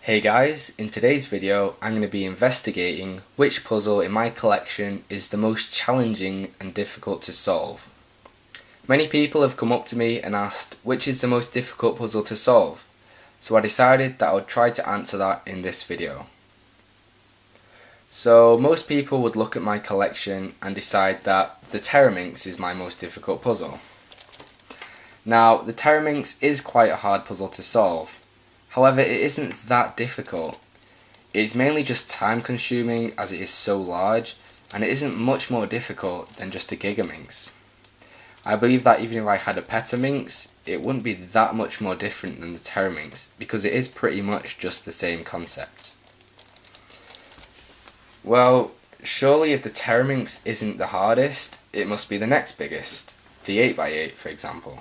Hey guys, in today's video I'm going to be investigating which puzzle in my collection is the most challenging and difficult to solve. Many people have come up to me and asked which is the most difficult puzzle to solve, so I decided that I would try to answer that in this video. So most people would look at my collection and decide that the Terraminx is my most difficult puzzle. Now the Terraminx is quite a hard puzzle to solve. However, it isn't that difficult. It's mainly just time consuming as it is so large, and it isn't much more difficult than just a Gigaminx. I believe that even if I had a Petaminx, it wouldn't be that much more different than the Terraminx, because it is pretty much just the same concept. Well, surely if the Terraminx isn't the hardest, it must be the next biggest, the 8x8 for example.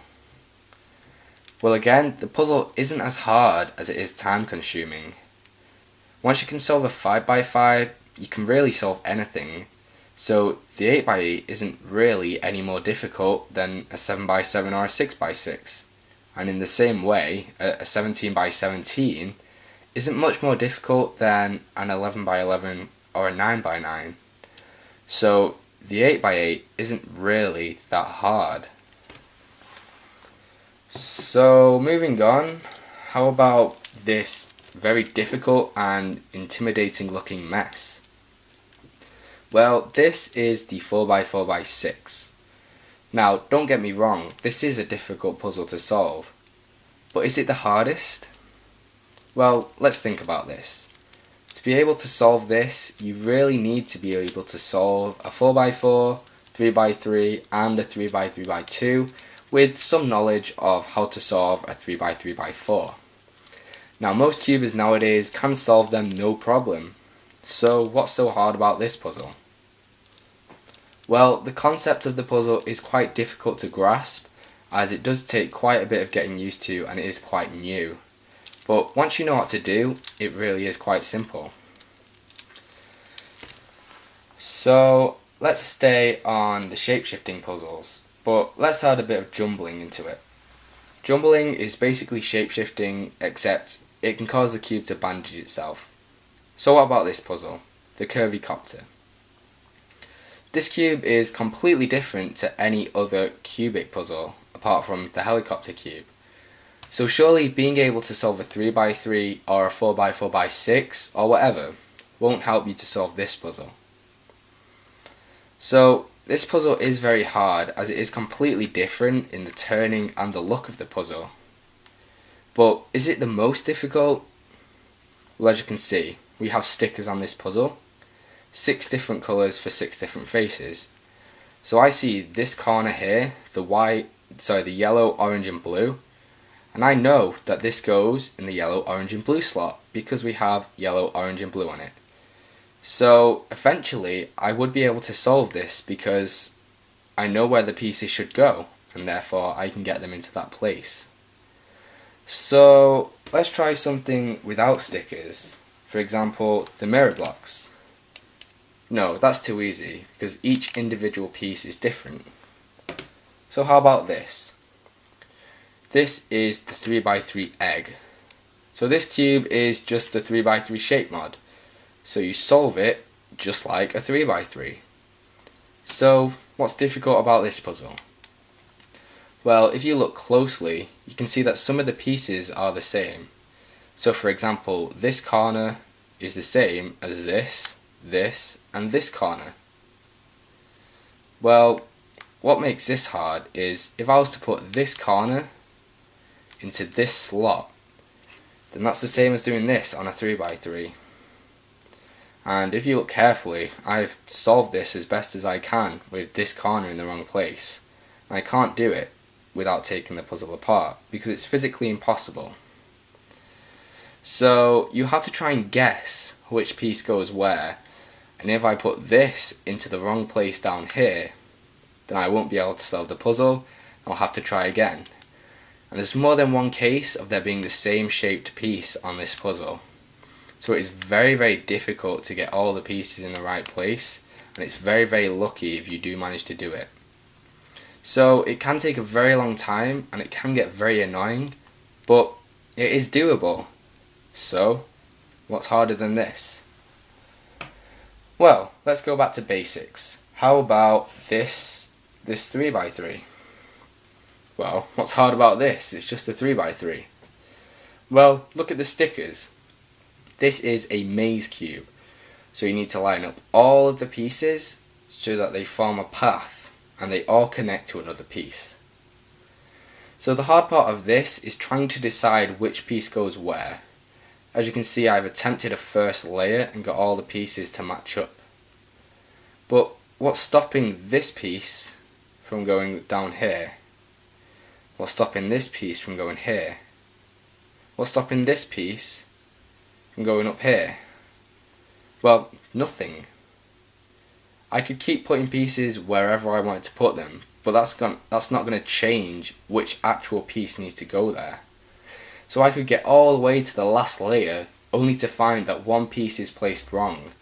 Well again, the puzzle isn't as hard as it is time consuming. Once you can solve a 5x5, you can really solve anything. So the 8x8 isn't really any more difficult than a 7x7 or a 6x6. And in the same way, a 17x17 isn't much more difficult than an 11x11 or a 9x9. So the 8x8 isn't really that hard. So moving on, how about this very difficult and intimidating looking mess? Well, this is the 4x4x6. Now don't get me wrong, this is a difficult puzzle to solve. But is it the hardest? Well, let's think about this. To be able to solve this, you really need to be able to solve a 4x4, 3x3 and a 3x3x2 with some knowledge of how to solve a 3x3x4. Now most cubers nowadays can solve them no problem. So what's so hard about this puzzle? Well, the concept of the puzzle is quite difficult to grasp, as it does take quite a bit of getting used to and it is quite new. But once you know what to do, it really is quite simple. So let's stay on the shape-shifting puzzles. But let's add a bit of jumbling into it. Jumbling is basically shape-shifting, except it can cause the cube to bandage itself. So what about this puzzle, the curvy copter? This cube is completely different to any other cubic puzzle, apart from the helicopter cube. So surely being able to solve a 3x3 or a 4x4x6 or whatever won't help you to solve this puzzle. So this puzzle is very hard as it is completely different in the turning and the look of the puzzle. But is it the most difficult? Well, as you can see, we have stickers on this puzzle. 6 different colours for 6 different faces. So I see this corner here, the yellow, orange and blue. And I know that this goes in the yellow, orange and blue slot because we have yellow, orange and blue on it. So eventually I would be able to solve this because I know where the pieces should go and therefore I can get them into that place. So let's try something without stickers. For example, the mirror blocks. No, that's too easy because each individual piece is different. So how about this? This is the 3x3 egg. So this cube is just the 3x3 shape mod. So you solve it just like a 3x3. So what's difficult about this puzzle? Well, if you look closely, you can see that some of the pieces are the same. So for example, this corner is the same as this, and this corner. Well, what makes this hard is if I was to put this corner into this slot, then that's the same as doing this on a 3x3. And if you look carefully, I've solved this as best as I can with this corner in the wrong place. And I can't do it without taking the puzzle apart because it's physically impossible. So you have to try and guess which piece goes where, and if I put this into the wrong place down here, then I won't be able to solve the puzzle. I'll have to try again. And there's more than one case of there being the same shaped piece on this puzzle. So it is very, very difficult to get all the pieces in the right place, and it's very, very lucky if you do manage to do it. So it can take a very long time and it can get very annoying, but it is doable. So What's harder than this? Well, let's go back to basics. How about this 3x3? Well, what's hard about this? It's just a 3x3. Well, look at the stickers. This is a maze cube. So you need to line up all of the pieces so that they form a path and they all connect to another piece. So the hard part of this is trying to decide which piece goes where. As you can see, I've attempted a first layer and got all the pieces to match up. But what's stopping this piece from going down here? What's stopping this piece from going here? What's stopping this piece from going up here? Well, nothing. I could keep putting pieces wherever I wanted to put them, but that's not going to change which actual piece needs to go there. So I could get all the way to the last layer only to find that one piece is placed wrong,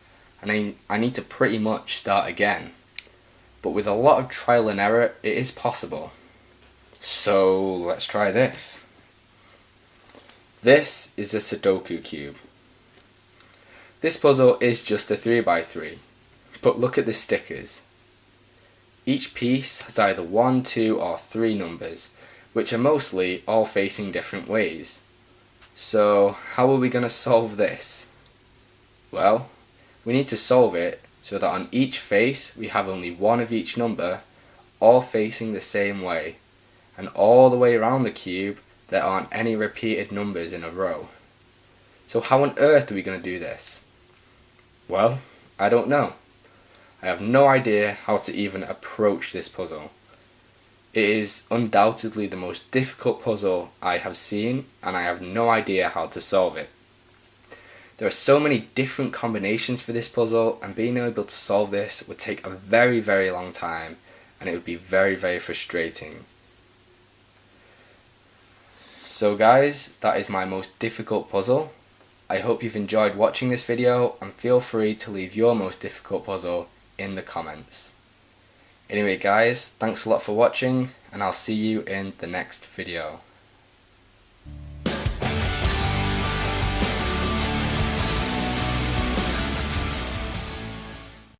and I need to pretty much start again. But with a lot of trial and error, it is possible. So let's try this. This is a Sudoku cube. This puzzle is just a 3x3, but look at the stickers. Each piece has either 1, 2 or 3 numbers, which are mostly all facing different ways. So how are we going to solve this? Well, we need to solve it so that on each face we have only one of each number, all facing the same way, and all the way around the cube there aren't any repeated numbers in a row. So how on earth are we going to do this? Well, I don't know. I have no idea how to even approach this puzzle. It is undoubtedly the most difficult puzzle I have seen, and I have no idea how to solve it. There are so many different combinations for this puzzle, and being able to solve this would take a very, very long time, and it would be very, very frustrating. So guys, that is my most difficult puzzle. I hope you've enjoyed watching this video, and feel free to leave your most difficult puzzle in the comments. Anyway guys, thanks a lot for watching, and I'll see you in the next video.